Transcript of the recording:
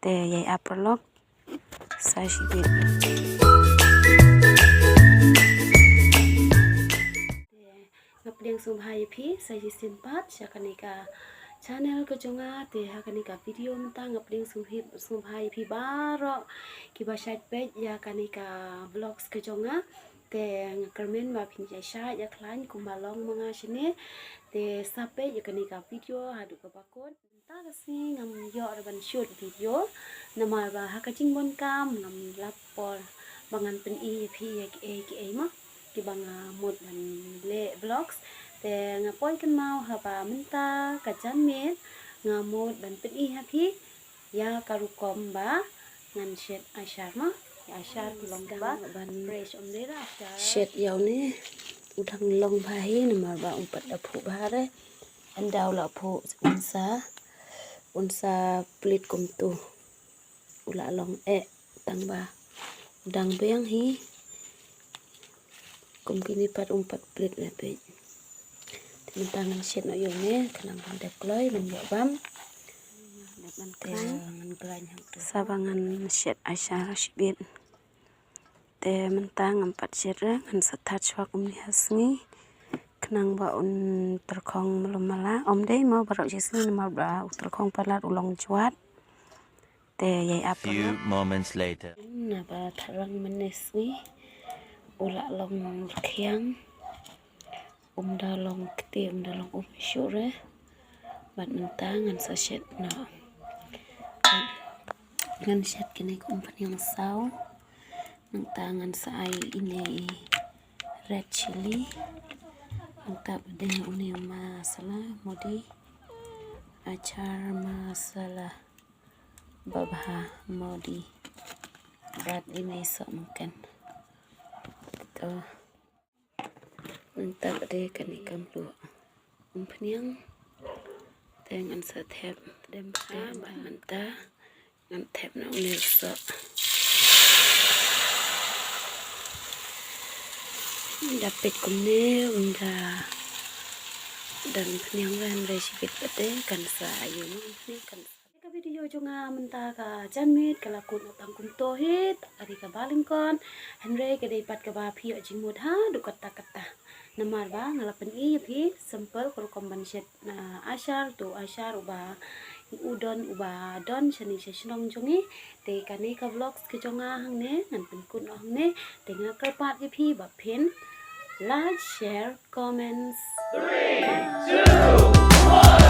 แต่ใหญ่อัปล็อกใส่ชีวิตงับเรียงสุภาพพี่ใส่สินปัดจากกันนี้กาchannel ke jonga te hakani ka video mentang ngapling sumhai phi baro ki ba shet page ya kani ka vlogs ke jonga te ngakermen ma phin ja sha ya klan ku malong mga shine te sape ya kani ka video hadu ka bakon ta ka si ngam yo ban shoot video nama ba hakaching bon kam ngam lapor bangan pen I phi ya ki ma ki bang mod ban le vlogsแต่งาป้อยกันเมาหาป่ามันตากระจันเม็ดงาโมดบันเป็นอีฮะพี่ยาการุกอมบะงานเช็ดอาชาร์มั้งอาชาร์ลงบะบันเรชอมเดร่าเช็ดยาวนี่อุทังลงพาฮีนมาบะอุปัดดาผูบาเรอันดาวละผูอุนซาปลิดกุมตูอุละลองตังบะดังเบียงฮีกุมกินิปัดปัดปลิดเลยไปมันตั้งเช็ดหน่อยอยู่เนี่ยขนมมันเด็กเลยมันเยอะบ้างมันเตะมันกลายซาบังมันเช็ดอาชาชิบิดแต่มันตั้งมันปัดเช็ดแล้วมันสัทธาชวักนี่ฮัสงี้ขนมบ่อุนตะคองมาลงมาละอมได้มาบรอชิสนี่มาบ่อุตะคองปลาอุลองจวดแต่ใหญ่อัป Few moments later น่ะบ่ทะรังมันเนสงี้อุละลองเคียงdah long ketim dah long sure bat mentang ngan sachet no ngan shet kini company yang sau mentang ngan sai ini red chili mentang dengan uni masala modi achar masala babha modi bat ini sok mungkin tu mentang ada kani kamlu umpniang dengan setep dem mentah dengan tep na unesa dapat kumne unda dan pniang ran resipit ate kan sa ayu ni kan ka video jonga mentah ka janmit kala kun utang kum tohit ari ka balingkon henre ka dei pat ka ba phi jingmut ha du kata namar ba ngalapan I phi simple kalau komban shet na achar tu achar uba udon uba don chani Shnong jongi te kani ka vlogs ke jonga hang ne ngan pen kun hang ne te nga karpat phi ba pin like share comments 3, 2, 1